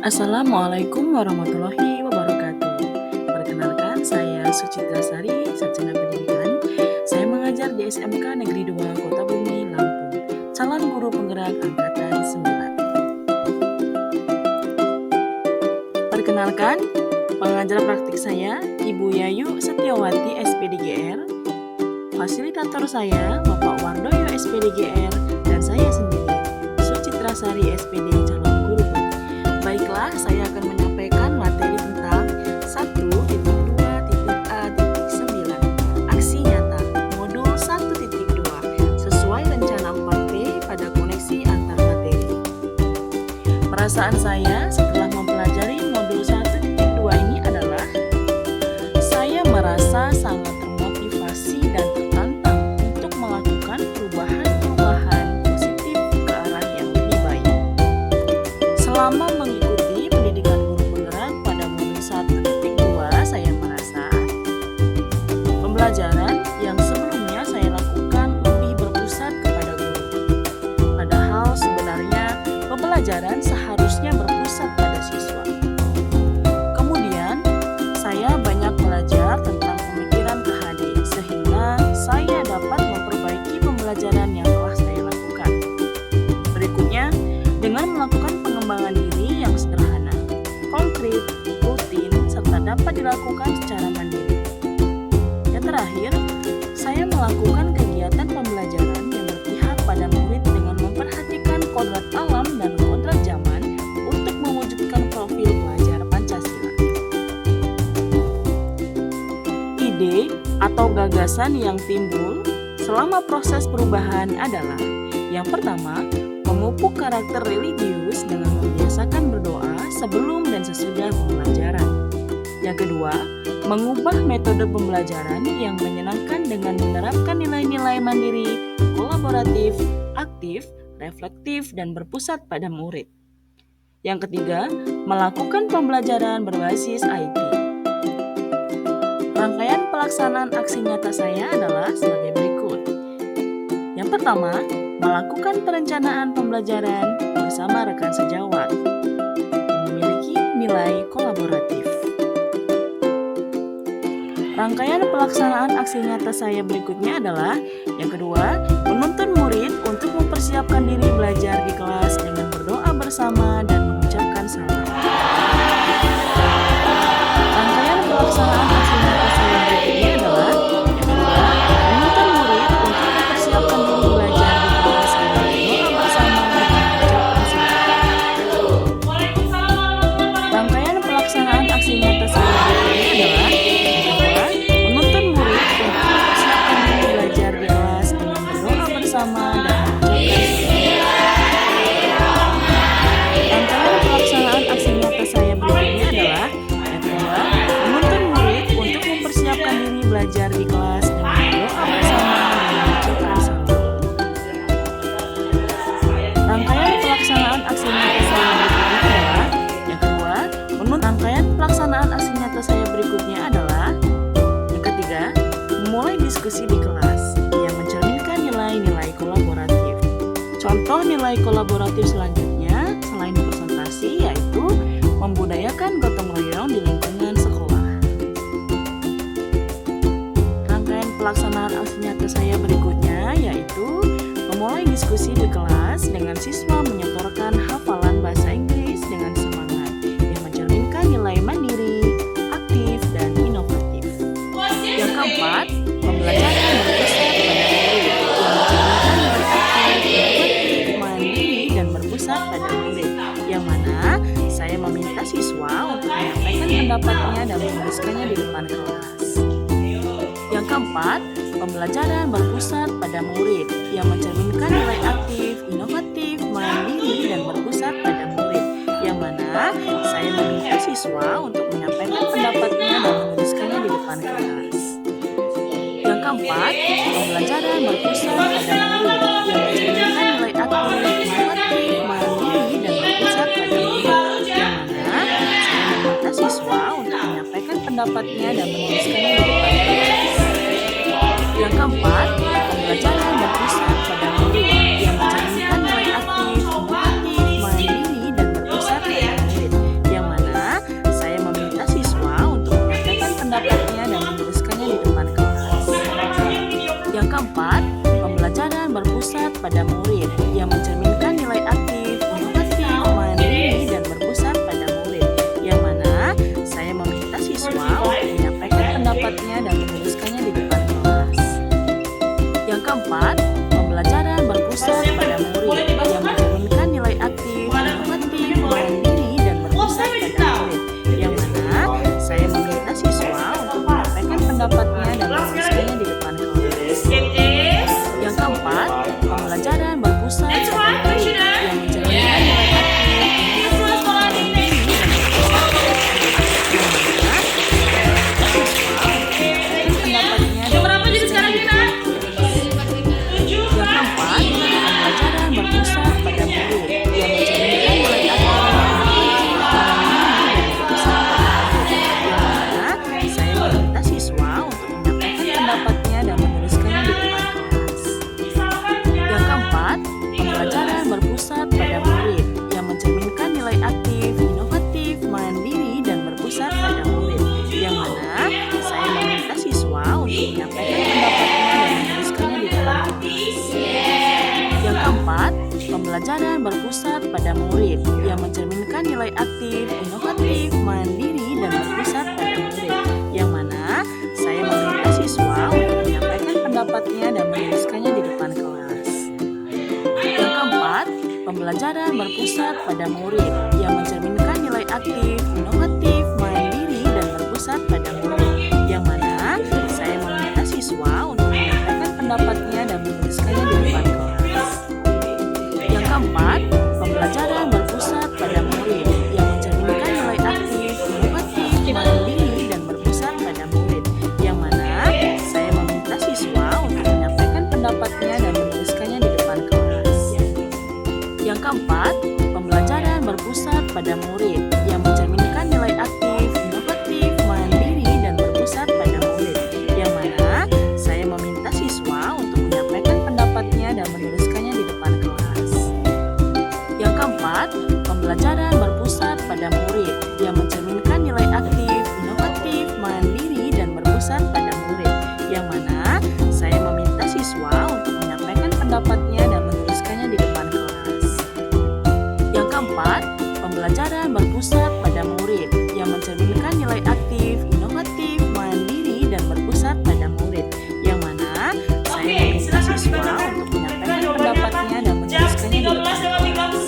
Assalamualaikum warahmatullahi wabarakatuh. Perkenalkan, saya Sucitra Sari, Sarjana Pendidikan. Saya mengajar di SMK Negeri 2 Kota Bumi, Lampung. Calon guru penggerak angkatan 9. Perkenalkan, pengajar praktik saya Ibu Yayu Setiawati SPDGR. Fasilitator saya Bapak Wardoyo SPDGR dan saya sendiri Sucitra Sari SPD calon guru. Baiklah, saya akan menyampaikan materi tentang 1.2.A.9 Aksi Nyata Modul 1.2 sesuai rencana 4P pada koneksi antar materi. Perasaan saya setelah mempelajari modul 1.2 ini adalah saya merasa sangat termotivasi dan tertantang untuk melakukan perubahan-perubahan positif ke arah yang lebih baik. Selama mengikuti pendidikan guru penggerak pada modul 1.2, saya merasa pembelajaran yang sebelumnya saya lakukan lebih berpusat kepada guru. Padahal sebenarnya pembelajaran seharusnya berpusat pada siswa. Kemudian, saya banyak belajar tentang pemikiran KHD sehingga saya dapat memperbaiki pembelajaran yang telah saya lakukan. Berikutnya, dengan melakukan pengembangan diri yang sederhana, konkret, rutin, serta dapat dilakukan secara mandiri. Yang terakhir, saya melakukan kegiatan pembelajaran yang berpihak pada murid dengan memperhatikan kodrat alam dan kodrat zaman untuk mewujudkan profil pelajar Pancasila. Ide atau gagasan yang timbul selama proses perubahan adalah: yang pertama, memupuk karakter religius dengan membiasakan berdoa sebelum dan sesudah pembelajaran. Yang kedua, mengubah metode pembelajaran yang menyenangkan dengan menerapkan nilai-nilai mandiri, kolaboratif, aktif, reflektif, dan berpusat pada murid. Yang ketiga, melakukan pembelajaran berbasis IT. Rangkaian pelaksanaan aksi nyata saya adalah sebagai berikut. Yang pertama, melakukan perencanaan pembelajaran bersama rekan sejawat yang memiliki nilai kolaboratif. Rangkaian pelaksanaan aksi nyata saya berikutnya adalah: yang kedua, menuntun murid untuk mempersiapkan diri belajar di kelas dengan berdoa bersama dan mengucapkan salam. Rangkaian pelaksanaan aksi nyata saya berikutnya adalah: yang kedua, menuntun murid untuk mempersiapkan diri belajar di kelas dengan berdoa bersama dan mengucapkan salam. Rangkaian pelaksanaan aksi nyata saya berikutnya adalah: yang kedua, menuntun murid untuk mempersiapkan diri belajar di kelas dengan berdoa bersama dan mengucapkan salam. Rangkaian pelaksanaan aksi nyata saya berikutnya adalah: yang kedua, menuntun murid untuk mempersiapkan diri belajar di kelas dengan berdoa bersama dan mengucapkan salam. Rangkaian pelaksanaan aksi nyata saya berikutnya adalah: yang kedua, rangkaian pelaksanaan aksi nyata saya berikutnya adalah: yang ketiga, memulai diskusi di kelas yang mencerminkan nilai-nilai kolaboratif. Contoh nilai kolaboratif selanjutnya selain presentasi yaitu membudayakan gotong royong di lingkungan sekolah. Rangkaian pelaksanaan aksi nyata saya berikutnya yaitu memulai diskusi di kelas dengan siswa menyetorkan hafalan bahasa Inggris dengan semangat yang mencerminkan nilai mandiri, aktif, dan inovatif. Yang keempat, pembelajaran berpusat pada murid yang mencerminkan nilai aktif, inovatif, mandiri, dan berpusat pada murid, yang mana saya meminta siswa untuk menyampaikan pendapatnya dan menuliskannya di depan kelas. Yang keempat, pembelajaran berpusat pada murid yang mencerminkan nilai aktif, inovatif, mandiri, dan berpusat pada murid, yang mana saya meminta siswa untuk menyampaikan pendapatnya dan menuliskannya di depan kelas. Yang keempat, pembelajaran berpusat pada murid yang mencerminkan nilai aktif, inovatif, mandiri, dan berpusat pada murid, yang mana saya meminta siswa untuk menyampaikan pendapatnya dan menuliskannya di depan kelas. Yang keempat, pembelajaran berpusat pada murid yang mencerminkan nilai aktif, inovatif, mandiri, dan berpusat pada murid, pembelajaran berpusat pada murid yang mencerminkan nilai aktif, inovatif, mandiri, dan berpusat pada murid, yang mana saya meminta siswa untuk menyampaikan pendapatnya dan menuliskannya di depan kelas. Yang keempat, pembelajaran berpusat pada murid yang mencerminkan nilai aktif, inovatif, mandiri, dan berpusat pada murid, yang mana saya meminta siswa untuk menyampaikan pendapatnya dan menuliskannya di depan kelas. Yang keempat, pembelajaran berpusat pada murid yang mencerminkan nilai aktif, inovatif, mandiri, dan berpusat pada murid, yang mana saya meminta siswa untuk menyampaikan pendapatnya dan menuliskannya di depan kelas. Yang keempat, pembelajaran berpusat pada murid yang mencerminkan nilai aktif, inovatif, mandiri, dan berpusat pada murid, yang mana saya meminta siswa untuk menyampaikan pendapatnya dan menuliskannya di depan kelas. Yang keempat, pembelajaran berpusat pada murid yang mencerminkan nilai aktif, inovatif, mandiri, dan berpusat pada murid, yang mana saya meminta siswa untuk menyampaikan pendapatnya dan menuliskannya di depan kelas. Yang keempat, pembelajaran berpusat pada murid yang mencerminkan nilai aktif, inovatif, mandiri, dan berpusat pada murid, yang mana saya meminta siswa untuk menyampaikan pendapatnya dan menuliskannya di depan kelas.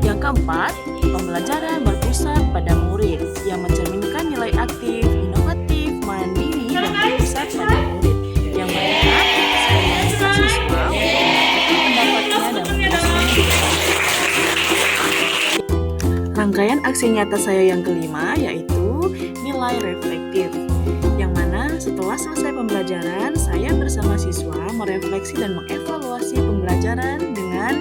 Yang keempat, pembelajaran berpusat pada murid yang mencerminkan nilai aktif, inovatif, mandiri, dan berpusat pada murid, yang mana saya meminta siswa untuk menyampaikan pendapatnya dan menuliskannya di depan kelas. Rangkaian aksi nyata saya yang kelima yaitu nilai reflektif, yang mana setelah selesai pembelajaran, saya bersama siswa merefleksi dan mengevaluasi pembelajaran dengan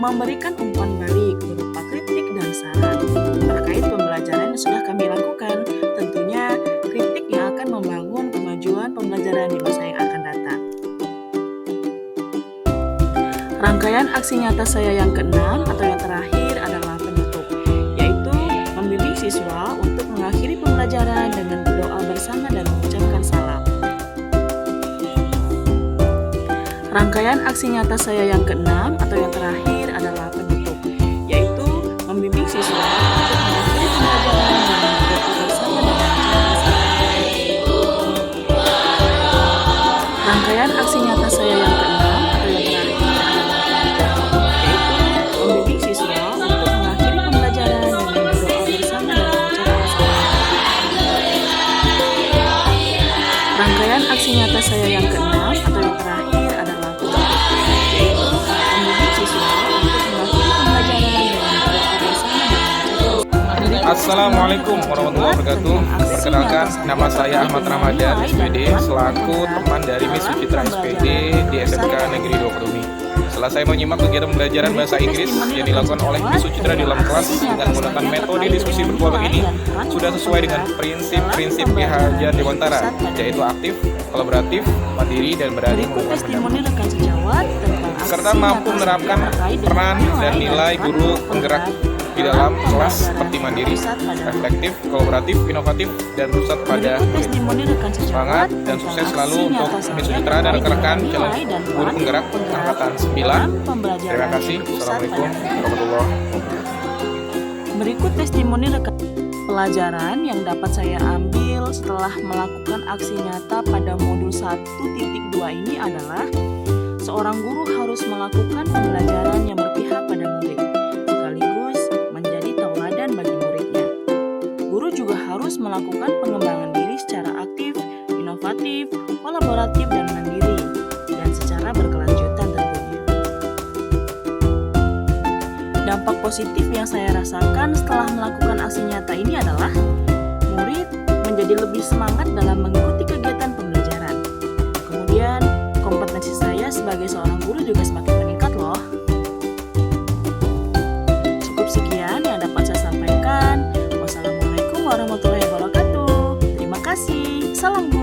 memberikan umpan balik berupa kritik dan saran terkait pembelajaran yang sudah kami lakukan. Tentunya kritik yang akan membangun kemajuan pembelajaran di masa yang akan datang. Rangkaian aksi nyata saya yang keenam atau yang terakhir adalah penutup, yaitu membimbing siswa untuk mengakhiri pembelajaran dengan berdoa bersama dan mengucapkan salam. Rangkaian aksi nyata saya yang keenam atau yang terakhir adalah penutup, yaitu membimbing siswa untuk mengakhiri pembelajaran dengan berdoa bersama dan mengucapkan salam. Rangkaian aksi nyata saya yang keenam atau yang terakhir adalah penutup, yaitu membimbing siswa untuk mengakhiri pembelajaran dengan berdoa bersama dan mengucapkan salam. Rangkaian aksi nyata saya yang keenam atau yang terakhir adalah penutup, yaitu membimbing siswa untuk mengakhiri pembelajaran dengan berdoa bersama dan mengucapkan salam. Assalamualaikum warahmatullahi wabarakatuh. Perkenalkan, nama saya Ahmad Ramadan, SPD, selaku teman dari Miss Sucitra SPD di SMK Negeri 2 Kedumi. Setelah saya menyimak kegiatan pembelajaran bahasa Inggris yang dilakukan oleh Miss Sucitra di dalam kelas dengan menggunakan metode diskusi berkelompok ini, sudah sesuai dengan prinsip-prinsip Ki Hajar Dewantara, yaitu aktif, kolaboratif, mandiri, dan berani Berikut testimoni mengungkapkan pendapat, rekan sejawat tentang aksi serta mampu nyata menerapkan saya terkait dengan peran dan nilai guru penggerak di dalam kelas seperti mandiri, reflektif, kolaboratif, inovatif, dan pusat pada Berikut testimoni rekan sejawat semangat dan tentang sukses aksi selalu untuk nyata Miss saya Sucitra dan terkait rekan-rekan dengan calon nilai dan guru peran penggerak angkatan 9. pembelajaran Terima kasih. berpusat Assalamualaikum pada murid. warahmatullahi wabarakatuh. Berikut testimoni rekan pelajaran yang dapat saya ambil setelah melakukan aksi nyata pada modul 1.2 ini adalah seorang guru harus melakukan pembelajaran yang berpihak pada murid, sekaligus menjadi tauladan bagi muridnya. Guru juga harus melakukan pengembangan diri secara aktif, inovatif, kolaboratif, dan mandiri, dan secara berkelanjutan tentunya. Dampak positif yang saya rasakan setelah melakukan aksi nyata ini adalah murid menjadi lebih semangat dalam mengikuti kegiatan pembelajaran. Kemudian, kompetensi saya sebagai seorang guru juga semakin meningkat loh. Cukup sekian yang dapat saya sampaikan. Wassalamualaikum warahmatullahi wabarakatuh. Terima kasih. Salam guru.